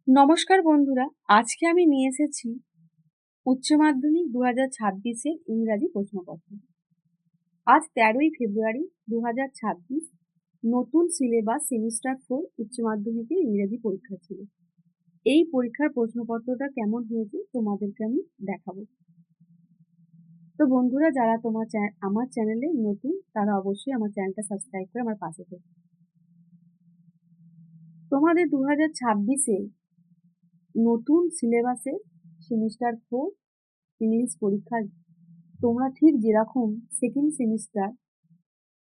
নমস্কার বন্ধুরা, আজকে আমি নিয়ে এসেছি উচ্চ মাধ্যমিক 2026-এর ইংরাজি প্রশ্নপত্র। আজ 13ই ফেব্রুয়ারি 2026। নতুন সিলেবাস সেমিস্টার 4 উচ্চ মাধ্যমিকের ইংরেজি পরীক্ষা ছিল। এই পরীক্ষার প্রশ্নপত্রটা কেমন হয়েছে তোমাদেরকে আমি দেখাবো। তো বন্ধুরা, যারা আমার চ্যানেলে নতুন তারা অবশ্যই আমার চ্যানেলটা সাবস্ক্রাইব করে আমার পাশে থেকো। তোমাদের 2026-এ নতুন সিলেবাসের সেমিস্টার 4 ইংলিশ পরীক্ষার তোমরা ঠিক যেরকম সেকেন্ড সেমিস্টার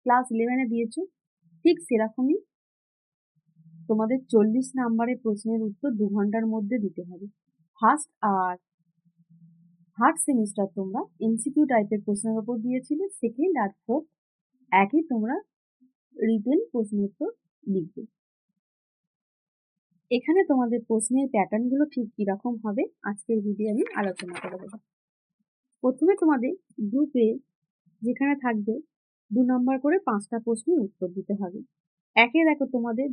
ক্লাস 11-এ দিয়েছো, ঠিক সেরকমই তোমাদের 40 নাম্বারের প্রশ্নের উত্তর 2 ঘন্টার মধ্যে দিতে হবে। ফার্স্ট আর থার্ড সেমিস্টার তোমরা এমসিকিউ টাইপের প্রশ্নের উপর দিয়েছিলে, সেকেন্ড আর ফোর্থ একই তোমরা রিটেন প্রশ্ন উত্তর লিখবে। এখানে তোমাদের প্রশ্নের প্যাটার্নগুলো ঠিক কিরকম হবে আজকের ভিডিও আমি আলোচনা করে দেবো। প্রথমে তোমাদের গ্রুপে যেখানে থাকবে 2 নম্বর করে 5টা প্রশ্নের উত্তর দিতে হবে। একে দেখো তোমাদের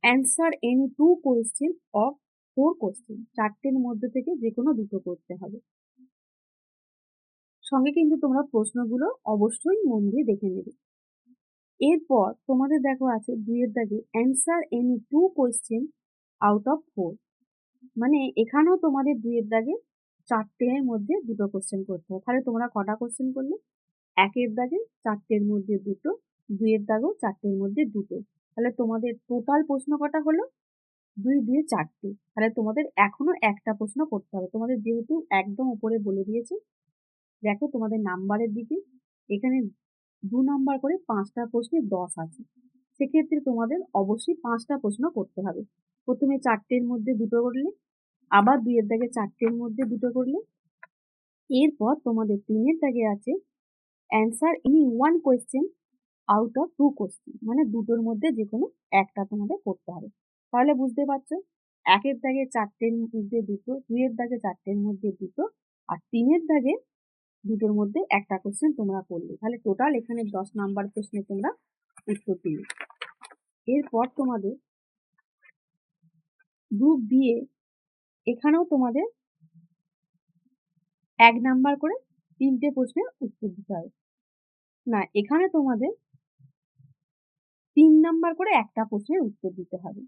answer any 2 question of 4 question, 4টের মধ্যে থেকে যে কোনো দুটো করতে হবে। সঙ্গে কিন্তু তোমরা প্রশ্নগুলো অবশ্যই মন দিয়ে দেখে নেবে। এরপর তোমাদের দেখো আছে 2 এর দাগে answer any 2 question out of 4, মানে এখানেও তোমাদের 2 এর দাগে 4টের মধ্যে দুটো কোয়েশ্চেন করতে হবে। তাহলে তোমরা কটা কোয়েশ্চেন করলে? 1 এর দাগে 4টের মধ্যে দুটো, 2 এর দাগেও 4টের মধ্যে দুটো। তাহলে তোমাদের টোটাল প্রশ্ন কটা হলো? 2 2 4টে। তাহলে তোমাদের এখনো একটা প্রশ্ন করতে হবে। তোমাদের যেহেতু একদম উপরে বলে দিয়েছে, দেখো তোমাদের নাম্বারের দিকে এখানে 2 নাম্বার করে 5টা প্রশ্নে 10 আছে। সেক্ষেত্রে তোমাদের অবশ্যই 5টা প্রশ্ন করতে হবে। প্রথমে 4টের মধ্যে দুটো করলে, আবার 2 এর দাগে 4টের মধ্যে দুটো করলে, এরপর তোমাদের 3 এর দাগে আছে answer any 1 question out of 2 question, মানে দুটোর মধ্যে যে কোনো একটা তোমাদের করতে হবে। তাহলে বুঝতে পারছো, 1 এর দাগে 4টের মধ্যে দুটো, 2 এর দাগে 4টের মধ্যে দুটো, আর 3 এর দাগে দুটোর মধ্যে একটা কোশ্চেন তোমরা করলে। তাহলে টোটাল এখানে 10 নাম্বার প্রশ্নে তোমরা উত্তর দিলে। এরপর তোমাদের গ্রুপ বি এ এখানেও তোমাদের 1 নাম্বার করে 3টে প্রশ্নের উত্তর দিতে হবে। না, এখানে তোমাদের 3 নাম্বার করে একটা প্রশ্নের উত্তর দিতে হবে।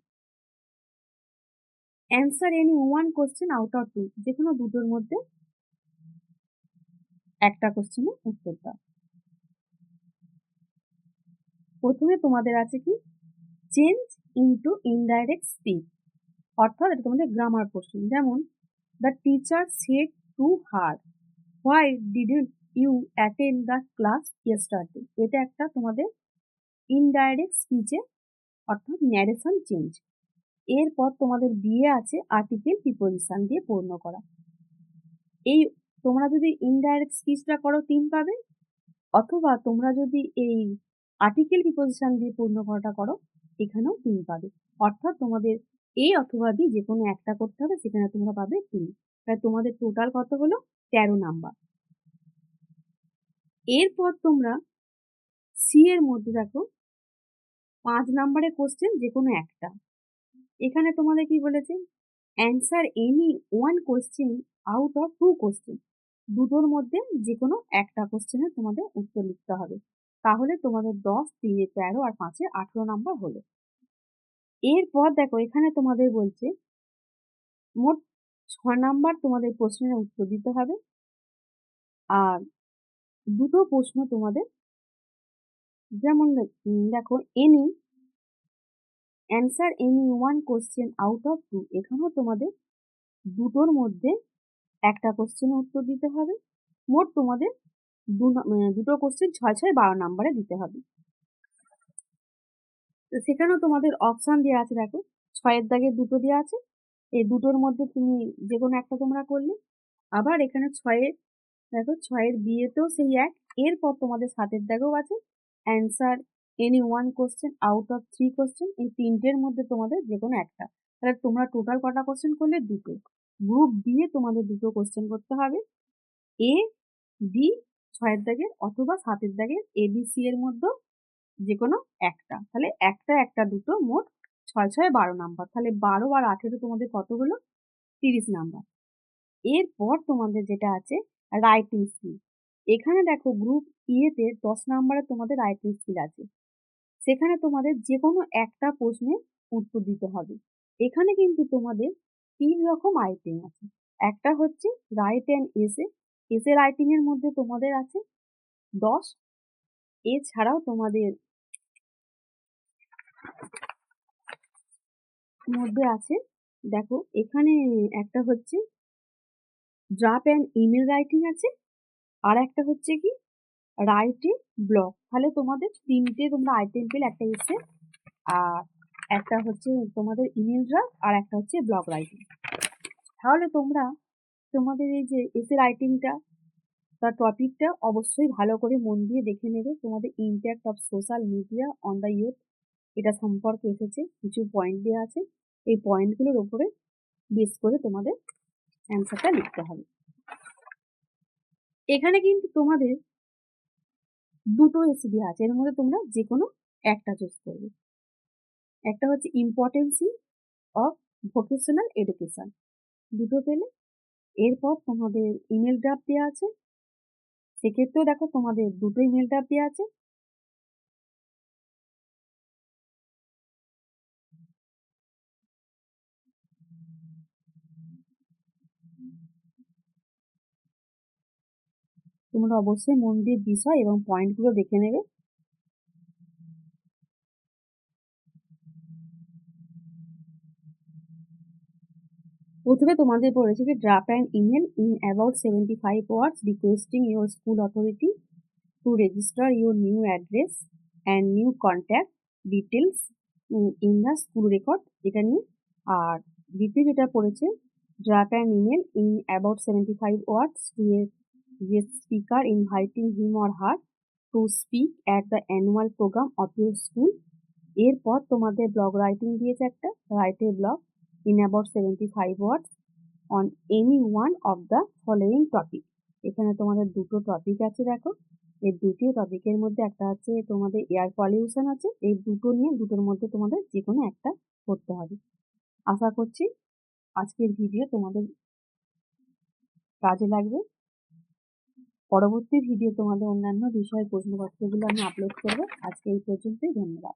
Answer any 1 question out of 2, যে কোনো দুটোর মধ্যে একটা কোশ্চেনের উত্তর দাও। প্রথমে তোমাদের আছে কি চেঞ্জ ইনটু ইনডাইরেক্ট স্পিচ, অর্থাৎ এটা তোমাদের গ্রামার প্রশ্ন। যেমন the teacher said to her, why didn't you attend the class yesterday. এটা একটা তোমাদের ইনডাইরেক্ট স্পিচে অর্থাৎ ন্যারেশন চেঞ্জ। এরপর তোমাদের বিয়ে আছে আর্টিকেল প্রিপোজিশন দিয়ে পূর্ণ করা। এই তোমরা যদি ইনডাইরেক্ট স্পিচটা করো 3 পাবে, অথবা তোমরা যদি এই আর্টিকেল প্রিপোজিশন দিয়ে পূর্ণ করাটা করো এখানেও 3 পাবে। অর্থাৎ তোমাদের এ অথবা বি যে কোনো একটা করতে হবে, সেখানে তোমরা পাবে 3। তাই তোমাদের টোটাল কত হলো? 13 নাম্বার। এরপর তোমরা সি এর মধ্যে দেখো 5 নাম্বারের কোশ্চেন যে কোনো একটা। এখানে তোমাদের কি বলেছে? Answer any 1 question out of 2 question, দুটোর মধ্যে যে কোনো একটা কোশ্চেনের তোমাদের উত্তর লিখতে হবে। তাহলে তোমাদের 10, 3 এ 13 আর 5 এ 18 নাম্বার হলো। এরপর দেখো এখানে তোমাদের বলছে মোট 6 নাম্বার তোমাদের প্রশ্নের উত্তর দিতে হবে, আর দুটো প্রশ্ন তোমাদের, যেমন দেখো any answer any 1 question out of 2, এখানেও তোমাদের দুটোর মধ্যে একটা কোশ্চেনের উত্তর দিতে হবে। মোট তোমাদের দুটো কোশ্চেন 6 6 12 নাম্বারে দিতে হবে। তো সেখানেও তোমাদের অপশন দেওয়া আছে, দেখো 6 এর দাগে দুটো দেওয়া আছে, এই দুটোর মধ্যে তুমি যে কোনো একটা তোমরা করলে। আবার এখানে 6 এর দেখো 6 এর বিয়েতেও সেই এক। এরপর তোমাদের 7 এর দাগেও আছে answer any 1 question out of 3 question, এই তিনটের মধ্যে তোমাদের যে কোনো একটা। তাহলে তোমরা টোটাল কটা কোশ্চেন করলে? দুটো। গ্রুপ দিয়ে তোমাদের দুটো কোশ্চেন করতে হবে, এ বি 6 এর দাগের অথবা 7 এর দাগের, এ বি সি এর মধ্যে যে কোনো একটা। তাহলে একটা একটা দুটো মোট 6 6 12 নাম্বার, তাহলে 12 আর 18 তোমাদের কত হলো? 30 নাম্বার। এরপর তোমাদের যেটা আছে রাইটিং স্কিল। এখানে দেখো গ্রুপ ইয়েতে 10 নাম্বারে তোমাদের রাইটিং স্কিল আছে। সেখানে তোমাদের যে কোনো একটা প্রশ্নের উত্তর দিতে হবে। এখানে কিন্তু তোমাদের 3 রকম আইটেম আছে। একটা হচ্ছে write an essay. Essay writing এর মধ্যে তোমাদের আছে 10। এছাড়াও তোমাদের মধ্যে আছে, দেখো এখানে একটা হচ্ছে ড্রাফট অ্যান্ড ইমেল রাইটিং আছে, আর একটা হচ্ছে কি রাইট এ ব্লগ। তাহলে তোমাদের 3টে তোমরা আইটেম পেলে, একটা এসে, আর একটা হচ্ছে তোমাদের ইমেল ড্রাফট, আর একটা হচ্ছে ব্লগ রাইটিং। তাহলে তোমরা তোমাদের এই যে এসে রাইটিংটা তার টপিকটা অবশ্যই ভালো করে মন দিয়ে দেখে নেবে। তোমাদের impact of social media on the youth এটা সম্পর্কে এসেছে, কিছু পয়েন্ট দেওয়া আছে। এই পয়েন্টগুলোর উপরে বেস করে তোমাদের অ্যান্সারটা লিখতে হবে। এখানে কিন্তু তোমাদের দুটো এসে দেওয়া আছে, এর মধ্যে তোমরা যে কোনো একটা চুজ করবে। একটা হচ্ছে ইম্পর্টেন্সি অফ ভোকেশনাল এডুকেশন, দুটো পেলে। এরপর তোমাদের ইমেল ড্রাফট দেওয়া আছে, সেক্ষেত্রেও দেখো তোমাদের দুটো ইমেল ড্রাফট দেওয়া আছে। তোমরা অবশ্যই মন দিয়ে বিষয় এবং পয়েন্টগুলো দেখে নেবে। প্রথমে তোমাদের পড়েছে কি draft an email in about 75 words requesting your school authority to register your new address and new contact details in the school record, এটা নিয়ে। আর দ্বিতীয় যেটা পড়েছে draft an email in about 75 words two A guest speaker inviting him or her to speak at the annual program of your school। এরপর তোমাদের blog writing দিয়েছে একটা, write a blog in about 75 words on any one of the following topic. এখানে তোমাদের দুটো topic আছে, দেখো এই দুটি টপিকের মধ্যে একটা হচ্ছে তোমাদের এয়ার পলিউশন আছে। এই দুটো নিয়ে দুটোর মধ্যে তোমাদের যে কোনো একটা করতে হবে। আশা করছি আজকের ভিডিও তোমাদের কাজে লাগবে। পরবর্তী ভিডিও তোমাদের অন্যান্য বিষয়ের প্রশ্নপত্রগুলো আমি আপলোড করবো। আজকে এই পর্যন্তই, ধন্যবাদ।